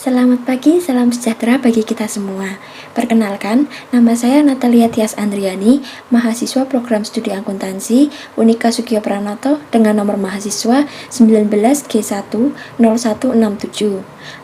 Selamat pagi, salam sejahtera bagi kita semua. Perkenalkan, nama saya Natalia Tias Andriani, mahasiswa program studi akuntansi Unika Sugio Pranoto dengan nomor mahasiswa 19G10167.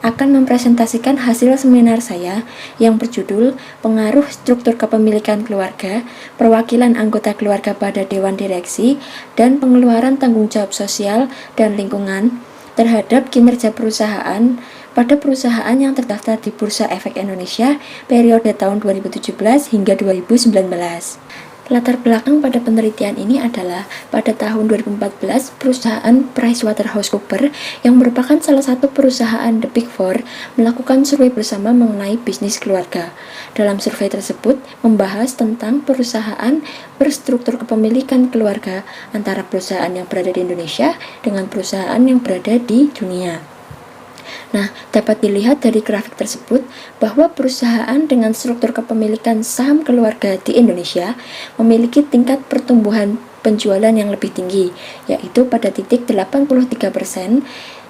Akan mempresentasikan hasil seminar saya yang berjudul Pengaruh Struktur Kepemilikan Keluarga, Perwakilan Anggota Keluarga pada Dewan Direksi, dan Pengeluaran Tanggung Jawab Sosial dan Lingkungan terhadap kinerja perusahaan pada perusahaan yang terdaftar di Bursa Efek Indonesia periode tahun 2017 hingga 2019. Latar belakang pada penelitian ini adalah pada tahun 2014 perusahaan PricewaterhouseCoopers yang merupakan salah satu perusahaan The Big Four melakukan survei bersama mengenai bisnis keluarga. Dalam survei tersebut membahas tentang perusahaan berstruktur kepemilikan keluarga antara perusahaan yang berada di Indonesia dengan perusahaan yang berada di dunia. Nah, dapat dilihat dari grafik tersebut bahwa perusahaan dengan struktur kepemilikan saham keluarga di Indonesia memiliki tingkat pertumbuhan penjualan yang lebih tinggi, yaitu pada titik 83%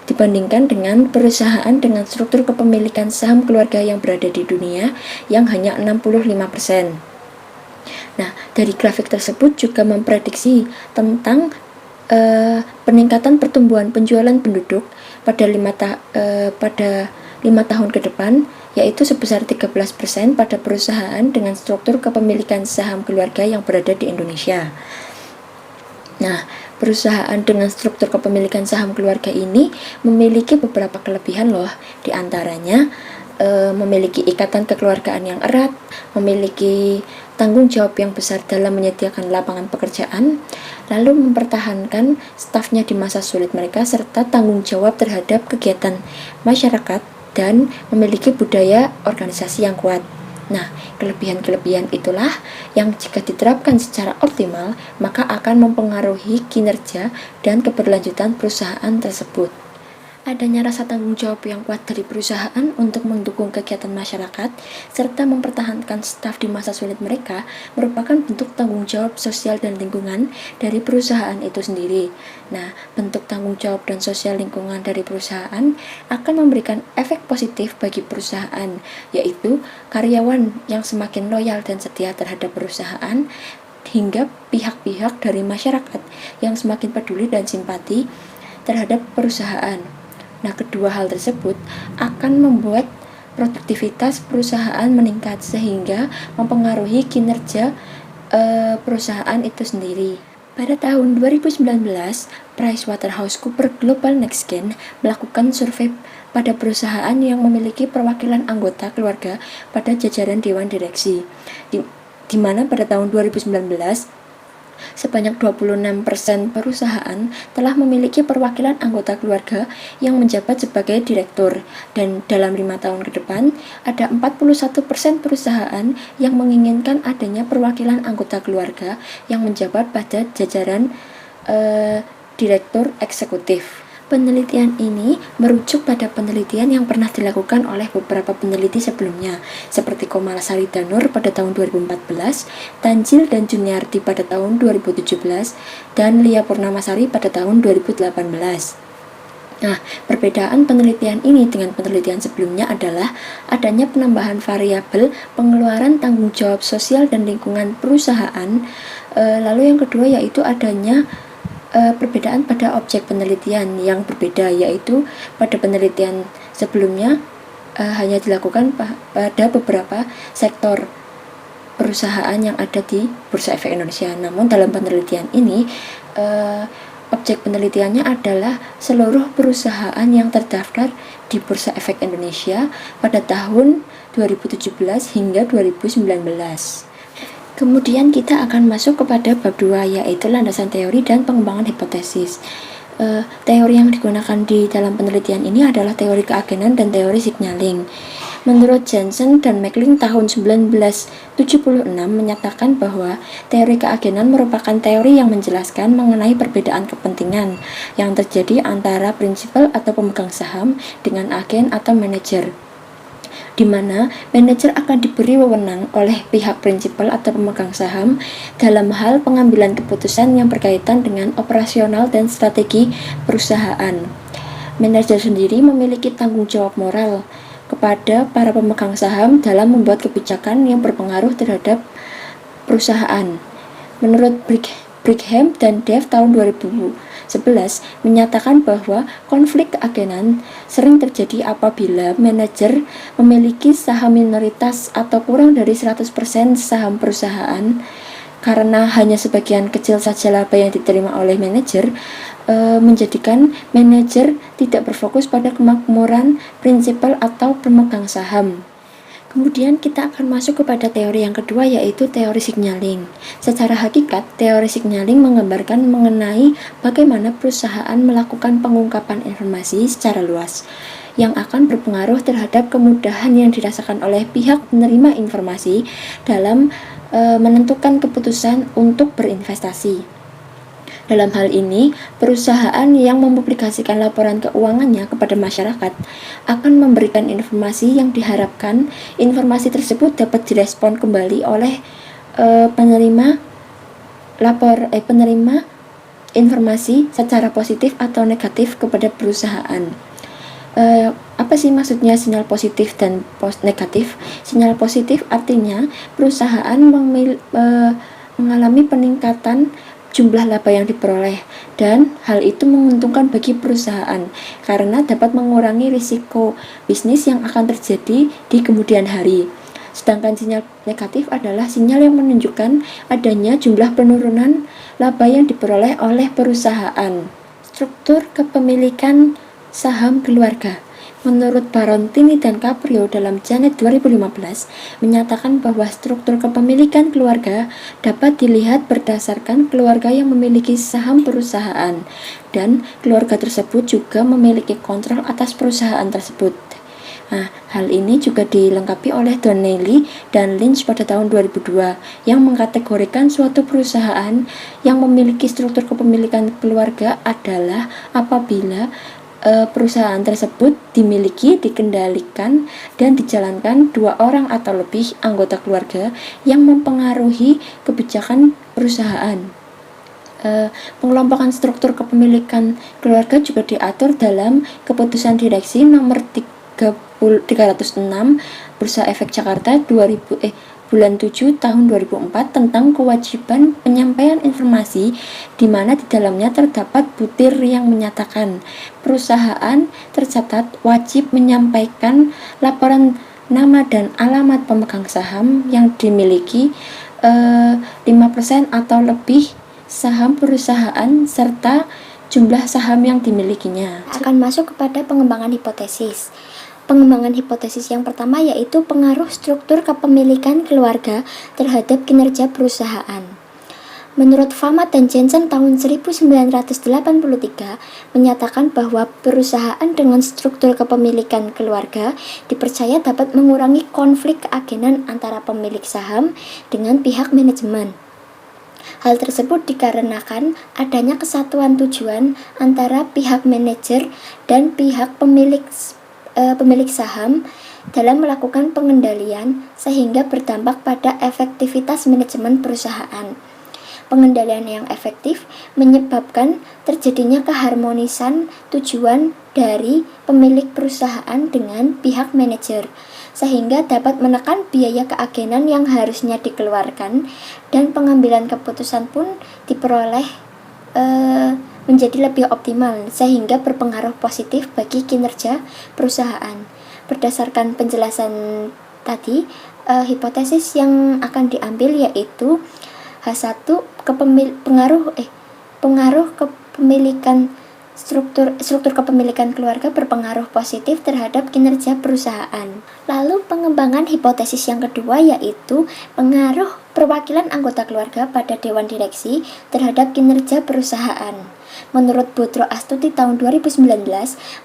dibandingkan dengan perusahaan dengan struktur kepemilikan saham keluarga yang berada di dunia yang hanya 65%. Nah, dari grafik tersebut juga memprediksi tentang peningkatan pertumbuhan penjualan penduduk pada 5 tahun ke depan, yaitu sebesar 13% pada perusahaan dengan struktur kepemilikan saham keluarga yang berada di Indonesia. Nah, perusahaan dengan struktur kepemilikan saham keluarga ini memiliki beberapa kelebihan loh, di antaranya memiliki ikatan kekeluargaan yang erat, memiliki tanggung jawab yang besar dalam menyediakan lapangan pekerjaan, lalu mempertahankan stafnya di masa sulit mereka, serta tanggung jawab terhadap kegiatan masyarakat dan memiliki budaya organisasi yang kuat. Nah, kelebihan-kelebihan itulah yang jika diterapkan secara optimal, maka akan mempengaruhi kinerja dan keberlanjutan perusahaan tersebut. Adanya rasa tanggung jawab yang kuat dari perusahaan untuk mendukung kegiatan masyarakat serta mempertahankan staf di masa sulit mereka merupakan bentuk tanggung jawab sosial dan lingkungan dari perusahaan itu sendiri. Nah, bentuk tanggung jawab dan sosial lingkungan dari perusahaan akan memberikan efek positif bagi perusahaan, yaitu karyawan yang semakin loyal dan setia terhadap perusahaan, hingga pihak-pihak dari masyarakat yang semakin peduli dan simpati terhadap perusahaan. Nah, kedua hal tersebut akan membuat produktivitas perusahaan meningkat sehingga mempengaruhi kinerja perusahaan itu sendiri. Pada tahun 2019, PricewaterhouseCoopers Global NextGen melakukan survei pada perusahaan yang memiliki perwakilan anggota keluarga pada jajaran Dewan Direksi, di mana pada tahun 2019 sebanyak 26% perusahaan telah memiliki perwakilan anggota keluarga yang menjabat sebagai direktur, dan dalam 5 tahun ke depan ada 41% perusahaan yang menginginkan adanya perwakilan anggota keluarga yang menjabat pada jajaran direktur eksekutif. Penelitian ini merujuk pada penelitian yang pernah dilakukan oleh beberapa peneliti sebelumnya, seperti Komalasari Danur pada tahun 2014, Tanjil dan Juniarti pada tahun 2017, dan Lia Purnamasari pada tahun 2018. Nah, perbedaan penelitian ini dengan penelitian sebelumnya adalah adanya penambahan variabel pengeluaran tanggung jawab sosial dan lingkungan perusahaan. Lalu yang kedua yaitu adanya perbedaan pada objek penelitian yang berbeda, yaitu pada penelitian sebelumnya hanya dilakukan pada beberapa sektor perusahaan yang ada di Bursa Efek Indonesia. Namun dalam penelitian ini objek penelitiannya adalah seluruh perusahaan yang terdaftar di Bursa Efek Indonesia pada tahun 2017 hingga 2019. Kemudian kita akan masuk kepada bab 2, yaitu landasan teori dan pengembangan hipotesis. Teori yang digunakan di dalam penelitian ini adalah teori keagenan dan teori signaling. Menurut Jensen dan Macklin tahun 1976 menyatakan bahwa teori keagenan merupakan teori yang menjelaskan mengenai perbedaan kepentingan yang terjadi antara prinsipal atau pemegang saham dengan agen atau manajer, di mana manajer akan diberi wewenang oleh pihak prinsipal atau pemegang saham dalam hal pengambilan keputusan yang berkaitan dengan operasional dan strategi perusahaan. Manajer sendiri memiliki tanggung jawab moral kepada para pemegang saham dalam membuat kebijakan yang berpengaruh terhadap perusahaan. Menurut Brigham dan Dev tahun 2011 menyatakan bahwa konflik keagenan sering terjadi apabila manajer memiliki saham minoritas atau kurang dari 100% saham perusahaan. Karena hanya sebagian kecil saja laba yang diterima oleh manajer, menjadikan manajer tidak berfokus pada kemakmuran prinsipal atau pemegang saham. Kemudian kita akan masuk kepada teori yang kedua, yaitu teori signaling. Secara hakikat, teori signaling menggambarkan mengenai bagaimana perusahaan melakukan pengungkapan informasi secara luas yang akan berpengaruh terhadap kemudahan yang dirasakan oleh pihak penerima informasi dalam menentukan keputusan untuk berinvestasi. Dalam hal ini, perusahaan yang mempublikasikan laporan keuangannya kepada masyarakat akan memberikan informasi yang diharapkan informasi tersebut dapat direspon kembali oleh penerima informasi secara positif atau negatif kepada perusahaan. Apa sih maksudnya sinyal positif dan negatif? Sinyal positif artinya perusahaan mengalami peningkatan jumlah laba yang diperoleh, dan hal itu menguntungkan bagi perusahaan karena dapat mengurangi risiko bisnis yang akan terjadi di kemudian hari. Sedangkan sinyal negatif adalah sinyal yang menunjukkan adanya jumlah penurunan laba yang diperoleh oleh perusahaan. Struktur kepemilikan saham keluarga. Menurut Baron Tini dan Caprio dalam Janet 2015 menyatakan bahwa struktur kepemilikan keluarga dapat dilihat berdasarkan keluarga yang memiliki saham perusahaan, dan keluarga tersebut juga memiliki kontrol atas perusahaan tersebut. Nah, hal ini juga dilengkapi oleh Donnelly dan Lynch pada tahun 2002 yang mengkategorikan suatu perusahaan yang memiliki struktur kepemilikan keluarga adalah apabila perusahaan tersebut dimiliki, dikendalikan, dan dijalankan 2 orang atau lebih anggota keluarga yang mempengaruhi kebijakan perusahaan. Pengelompokan struktur kepemilikan keluarga juga diatur dalam Keputusan Direksi nomor 306 Bursa Efek Jakarta bulan 7 tahun 2004 tentang kewajiban penyampaian informasi, di mana di dalamnya terdapat butir yang menyatakan perusahaan tercatat wajib menyampaikan laporan nama dan alamat pemegang saham yang dimiliki 5% atau lebih saham perusahaan serta jumlah saham yang dimilikinya. Akan masuk kepada pengembangan hipotesis. Pengembangan hipotesis yang pertama yaitu pengaruh struktur kepemilikan keluarga terhadap kinerja perusahaan. Menurut Fama dan Jensen tahun 1983 menyatakan bahwa perusahaan dengan struktur kepemilikan keluarga dipercaya dapat mengurangi konflik keagenan antara pemilik saham dengan pihak manajemen. Hal tersebut dikarenakan adanya kesatuan tujuan antara pihak manajer dan pihak pemilik saham dalam melakukan pengendalian, sehingga berdampak pada efektivitas manajemen perusahaan. Pengendalian yang efektif menyebabkan terjadinya keharmonisan tujuan dari pemilik perusahaan dengan pihak manajer, sehingga dapat menekan biaya keagenan yang harusnya dikeluarkan, dan pengambilan keputusan pun diperoleh menjadi lebih optimal, sehingga berpengaruh positif bagi kinerja perusahaan. Berdasarkan penjelasan tadi, hipotesis yang akan diambil yaitu H1, pengaruh kepemilikan struktur kepemilikan keluarga berpengaruh positif terhadap kinerja perusahaan. Lalu pengembangan hipotesis yang kedua yaitu pengaruh perwakilan anggota keluarga pada dewan direksi terhadap kinerja perusahaan. Menurut Boudreaux Astuti tahun 2019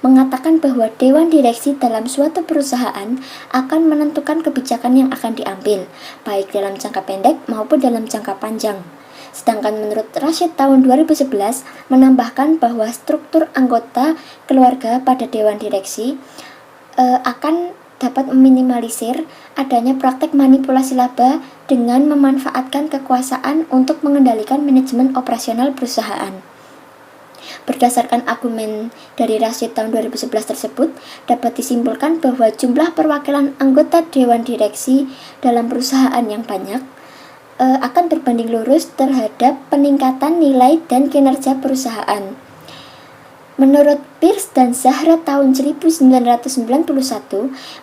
mengatakan bahwa dewan direksi dalam suatu perusahaan akan menentukan kebijakan yang akan diambil, baik dalam jangka pendek maupun dalam jangka panjang. Sedangkan menurut Rashid tahun 2011 menambahkan bahwa struktur anggota keluarga pada dewan direksi akan dapat meminimalisir adanya praktek manipulasi laba dengan memanfaatkan kekuasaan untuk mengendalikan manajemen operasional perusahaan. Berdasarkan argumen dari Rashid tahun 2011 tersebut, dapat disimpulkan bahwa jumlah perwakilan anggota Dewan Direksi dalam perusahaan yang banyak akan berbanding lurus terhadap peningkatan nilai dan kinerja perusahaan. Menurut Pierce dan Zahra tahun 1991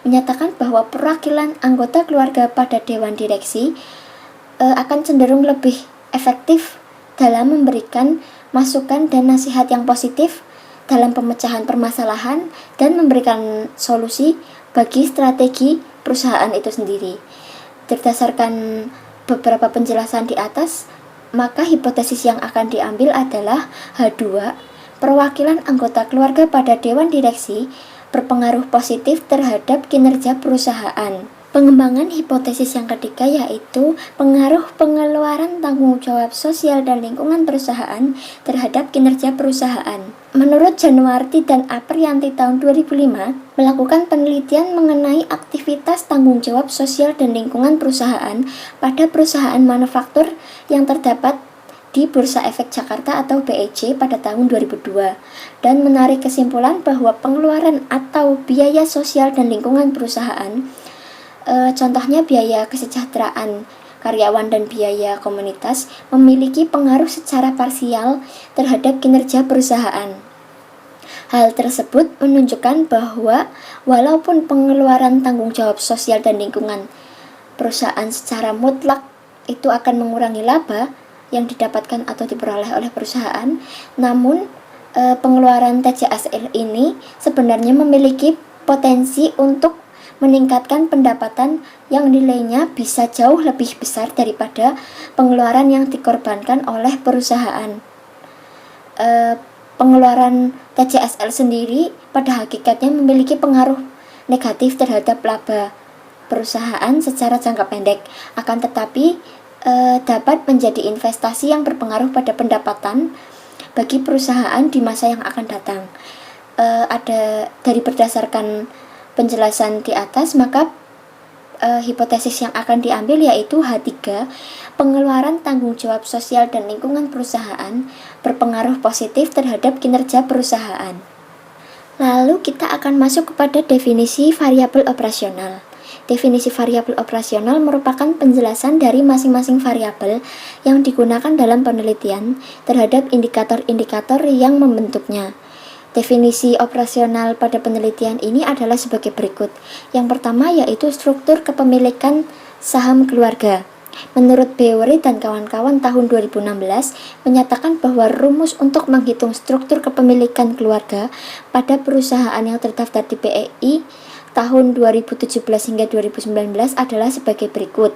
menyatakan bahwa perwakilan anggota keluarga pada Dewan Direksi akan cenderung lebih efektif dalam memberikan masukan dan nasihat yang positif dalam pemecahan permasalahan dan memberikan solusi bagi strategi perusahaan itu sendiri. Berdasarkan beberapa penjelasan di atas, maka hipotesis yang akan diambil adalah H2, perwakilan anggota keluarga pada Dewan Direksi berpengaruh positif terhadap kinerja perusahaan. Pengembangan hipotesis yang ketiga yaitu pengaruh pengeluaran tanggung jawab sosial dan lingkungan perusahaan terhadap kinerja perusahaan. Menurut Januarti dan Aprianti tahun 2005, melakukan penelitian mengenai aktivitas tanggung jawab sosial dan lingkungan perusahaan pada perusahaan manufaktur yang terdapat di Bursa Efek Jakarta atau BEJ pada tahun 2002 dan menarik kesimpulan bahwa pengeluaran atau biaya sosial dan lingkungan perusahaan, contohnya biaya kesejahteraan karyawan dan biaya komunitas, memiliki pengaruh secara parsial terhadap kinerja perusahaan. Hal tersebut menunjukkan bahwa walaupun pengeluaran tanggung jawab sosial dan lingkungan perusahaan secara mutlak itu akan mengurangi laba yang didapatkan atau diperoleh oleh perusahaan, namun pengeluaran TJSL ini sebenarnya memiliki potensi untuk meningkatkan pendapatan yang nilainya bisa jauh lebih besar daripada pengeluaran yang dikorbankan oleh perusahaan. Pengeluaran TJSL sendiri pada hakikatnya memiliki pengaruh negatif terhadap laba perusahaan secara jangka pendek, akan tetapi dapat menjadi investasi yang berpengaruh pada pendapatan bagi perusahaan di masa yang akan datang. Berdasarkan penjelasan di atas, maka hipotesis yang akan diambil yaitu H3, pengeluaran tanggung jawab sosial dan lingkungan perusahaan berpengaruh positif terhadap kinerja perusahaan. Lalu kita akan masuk kepada definisi variabel operasional. Definisi variabel operasional merupakan penjelasan dari masing-masing variabel yang digunakan dalam penelitian terhadap indikator-indikator yang membentuknya. Definisi operasional pada penelitian ini adalah sebagai berikut. Yang pertama yaitu struktur kepemilikan saham keluarga. Menurut Bewery dan kawan-kawan tahun 2016 menyatakan bahwa rumus untuk menghitung struktur kepemilikan keluarga pada perusahaan yang terdaftar di BEI tahun 2017 hingga 2019 adalah sebagai berikut.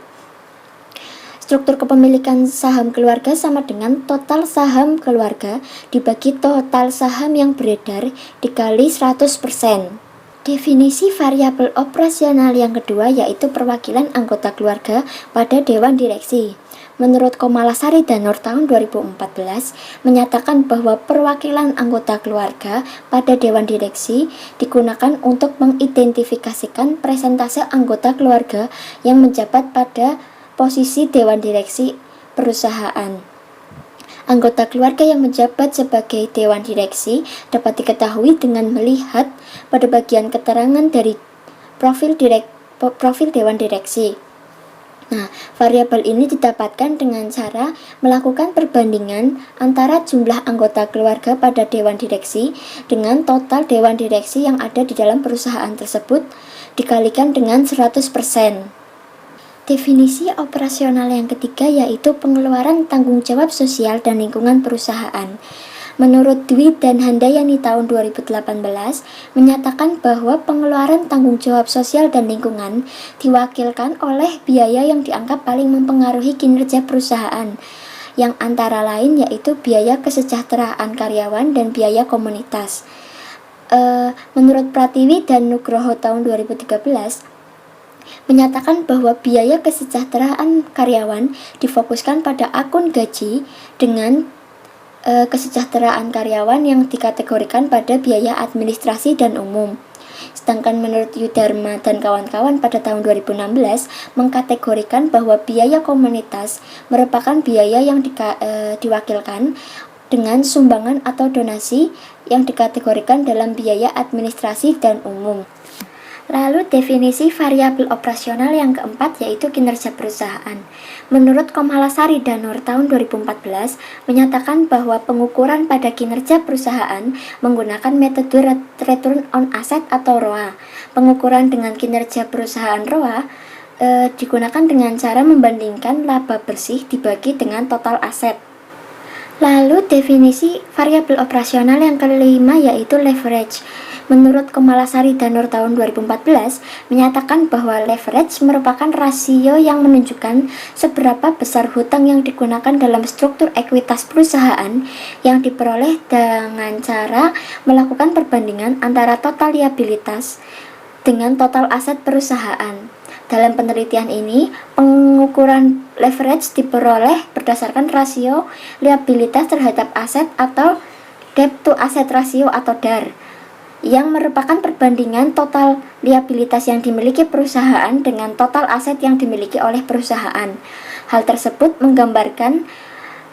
Struktur kepemilikan saham keluarga sama dengan total saham keluarga dibagi total saham yang beredar dikali 100%. Definisi variabel operasional yang kedua yaitu perwakilan anggota keluarga pada Dewan Direksi. Menurut Komalasari dan Nur tahun 2014 menyatakan bahwa perwakilan anggota keluarga pada Dewan Direksi digunakan untuk mengidentifikasikan presentase anggota keluarga yang menjabat pada posisi Dewan Direksi perusahaan. Anggota keluarga yang menjabat sebagai Dewan Direksi dapat diketahui dengan melihat pada bagian keterangan dari profil Dewan Direksi. Nah, variabel ini didapatkan dengan cara melakukan perbandingan antara jumlah anggota keluarga pada Dewan Direksi dengan total Dewan Direksi yang ada di dalam perusahaan tersebut dikalikan dengan 100%. Definisi operasional yang ketiga yaitu pengeluaran tanggung jawab sosial dan lingkungan perusahaan. Menurut Dwi dan Handayani tahun 2018 menyatakan bahwa pengeluaran tanggung jawab sosial dan lingkungan diwakilkan oleh biaya yang dianggap paling mempengaruhi kinerja perusahaan, yang antara lain yaitu biaya kesejahteraan karyawan dan biaya komunitas. Menurut Pratiwi dan Nugroho tahun 2013 menyatakan bahwa biaya kesejahteraan karyawan difokuskan pada akun gaji dengan kesejahteraan karyawan yang dikategorikan pada biaya administrasi dan umum. Sedangkan menurut Yudarma dan kawan-kawan pada tahun 2016 mengkategorikan bahwa biaya komunitas merupakan biaya yang diwakilkan dengan sumbangan atau donasi yang dikategorikan dalam biaya administrasi dan umum. Lalu definisi variabel operasional yang keempat yaitu kinerja perusahaan. Menurut Komalasari dan Nur tahun 2014 menyatakan bahwa pengukuran pada kinerja perusahaan menggunakan metode return on asset atau ROA. Pengukuran dengan kinerja perusahaan ROA digunakan dengan cara membandingkan laba bersih dibagi dengan total aset. Lalu definisi variabel operasional yang kelima yaitu leverage. Menurut Komalasari dan Nur tahun 2014 menyatakan bahwa leverage merupakan rasio yang menunjukkan seberapa besar hutang yang digunakan dalam struktur ekuitas perusahaan yang diperoleh dengan cara melakukan perbandingan antara total liabilitas dengan total aset perusahaan. Dalam penelitian ini, pengukuran leverage diperoleh berdasarkan rasio liabilitas terhadap aset atau debt to asset ratio atau DAR, yang merupakan perbandingan total liabilitas yang dimiliki perusahaan dengan total aset yang dimiliki oleh perusahaan. Hal tersebut menggambarkan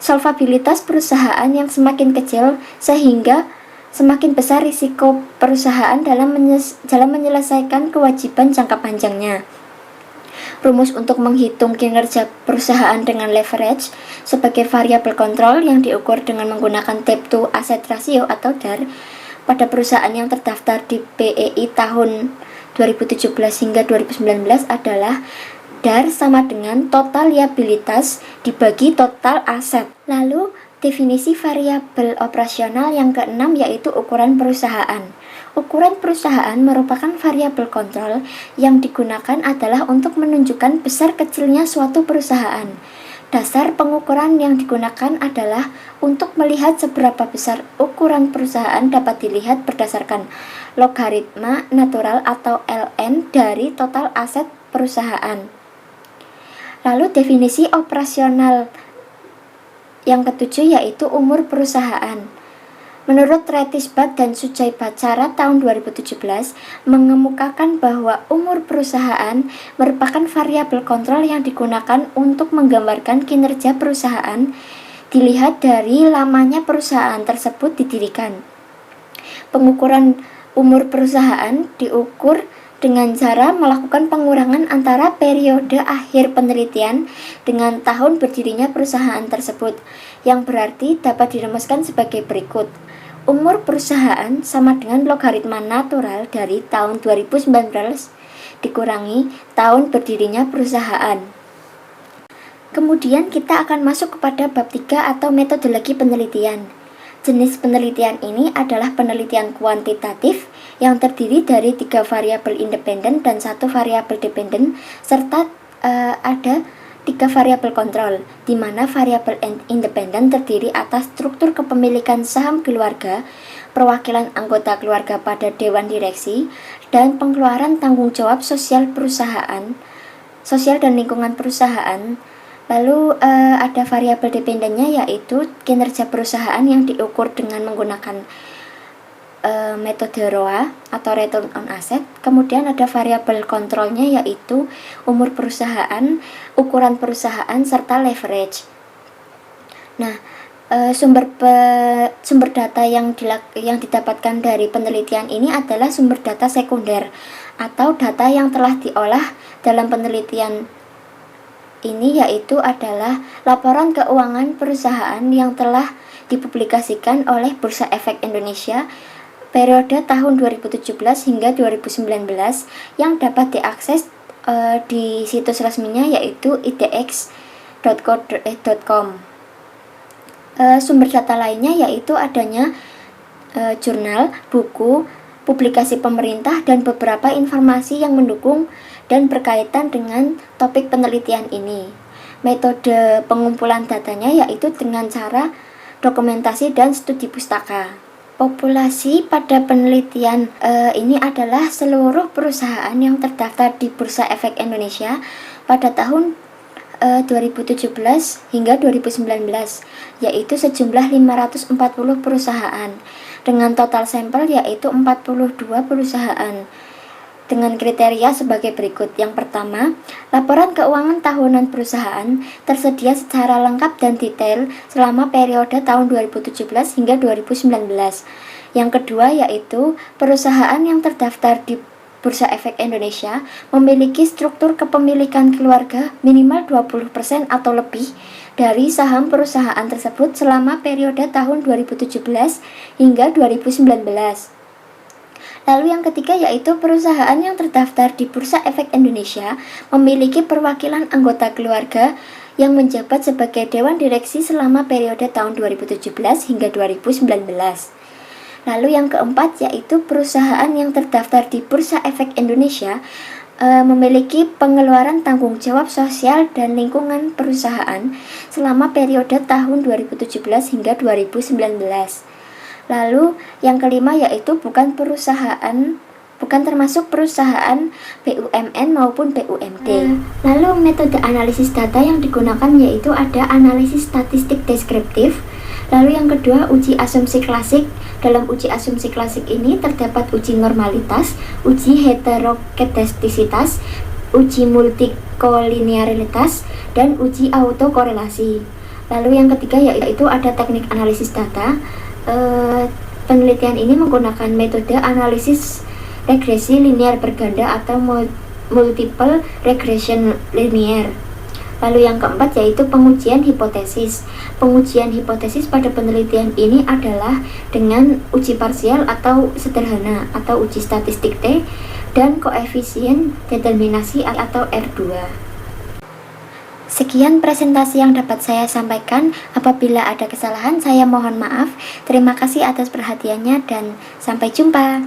solvabilitas perusahaan yang semakin kecil sehingga semakin besar risiko perusahaan dalam menyelesaikan kewajiban jangka panjangnya. Rumus untuk menghitung kinerja perusahaan dengan leverage sebagai variabel kontrol yang diukur dengan menggunakan debt to asset ratio atau DAR pada perusahaan yang terdaftar di BEI tahun 2017 hingga 2019 adalah DAR sama dengan total liabilitas dibagi total aset. Lalu definisi variabel operasional yang keenam yaitu ukuran perusahaan. Ukuran perusahaan merupakan variabel kontrol yang digunakan adalah untuk menunjukkan besar kecilnya suatu perusahaan. Dasar pengukuran yang digunakan adalah untuk melihat seberapa besar ukuran perusahaan dapat dilihat berdasarkan logaritma natural atau ln dari total aset perusahaan. Lalu definisi operasional yang ketujuh yaitu umur perusahaan. Menurut Retisbat dan Sujai Bacara tahun 2017 mengemukakan bahwa umur perusahaan merupakan variabel kontrol yang digunakan untuk menggambarkan kinerja perusahaan dilihat dari lamanya perusahaan tersebut didirikan. Pengukuran umur perusahaan diukur dengan cara melakukan pengurangan antara periode akhir penelitian dengan tahun berdirinya perusahaan tersebut, yang berarti dapat dirumuskan sebagai berikut. Umur perusahaan sama dengan logaritma natural dari tahun 2019 dikurangi tahun berdirinya perusahaan. Kemudian kita akan masuk kepada bab 3 atau metodologi penelitian. Jenis penelitian ini adalah penelitian kuantitatif yang terdiri dari 3 variabel independen dan 1 variabel dependen serta ada 3 variabel kontrol, di mana variabel independen terdiri atas struktur kepemilikan saham keluarga, perwakilan anggota keluarga pada dewan direksi, dan pengeluaran tanggung jawab sosial perusahaan, sosial dan lingkungan perusahaan. Lalu ada variabel dependennya yaitu kinerja perusahaan yang diukur dengan menggunakan metode ROA atau return on asset. Kemudian ada variabel kontrolnya yaitu umur perusahaan, ukuran perusahaan, serta leverage. Nah, sumber data yang didapatkan dari penelitian ini adalah sumber data sekunder atau data yang telah diolah dalam penelitian ini, yaitu adalah laporan keuangan perusahaan yang telah dipublikasikan oleh Bursa Efek Indonesia periode tahun 2017 hingga 2019 yang dapat diakses di situs resminya yaitu idx.co.com. Sumber data lainnya yaitu adanya jurnal, buku, publikasi pemerintah, dan beberapa informasi yang mendukung dan berkaitan dengan topik penelitian ini. Metode pengumpulan datanya yaitu dengan cara dokumentasi dan studi pustaka. Populasi pada penelitian ini adalah seluruh perusahaan yang terdaftar di Bursa Efek Indonesia pada tahun 2017 hingga 2019, yaitu sejumlah 540 perusahaan dengan total sampel yaitu 42 perusahaan. dengan kriteria sebagai berikut. Yang pertama, laporan keuangan tahunan perusahaan tersedia secara lengkap dan detail selama periode tahun 2017 hingga 2019. Yang kedua yaitu perusahaan yang terdaftar di Bursa Efek Indonesia memiliki struktur kepemilikan keluarga minimal 20% atau lebih dari saham perusahaan tersebut selama periode tahun 2017 hingga 2019. Lalu yang ketiga yaitu perusahaan yang terdaftar di Bursa Efek Indonesia memiliki perwakilan anggota keluarga yang menjabat sebagai Dewan Direksi selama periode tahun 2017 hingga 2019. Lalu yang keempat yaitu perusahaan yang terdaftar di Bursa Efek Indonesia memiliki pengeluaran tanggung jawab sosial dan lingkungan perusahaan selama periode tahun 2017 hingga 2019. Lalu yang kelima yaitu bukan termasuk perusahaan BUMN maupun BUMD. Lalu metode analisis data yang digunakan yaitu ada analisis statistik deskriptif. Lalu yang kedua uji asumsi klasik. Dalam uji asumsi klasik ini terdapat uji normalitas, uji heterokedastisitas, uji multikolinearitas, dan uji autokorelasi. Lalu yang ketiga yaitu ada teknik analisis data. Penelitian ini menggunakan metode analisis regresi linear berganda atau multiple regression linear. Lalu yang keempat yaitu pengujian hipotesis. Pengujian hipotesis pada penelitian ini adalah dengan uji parsial atau sederhana atau uji statistik T dan koefisien determinasi atau R2. Sekian presentasi yang dapat saya sampaikan. Apabila ada kesalahan, saya mohon maaf. Terima kasih atas perhatiannya dan sampai jumpa.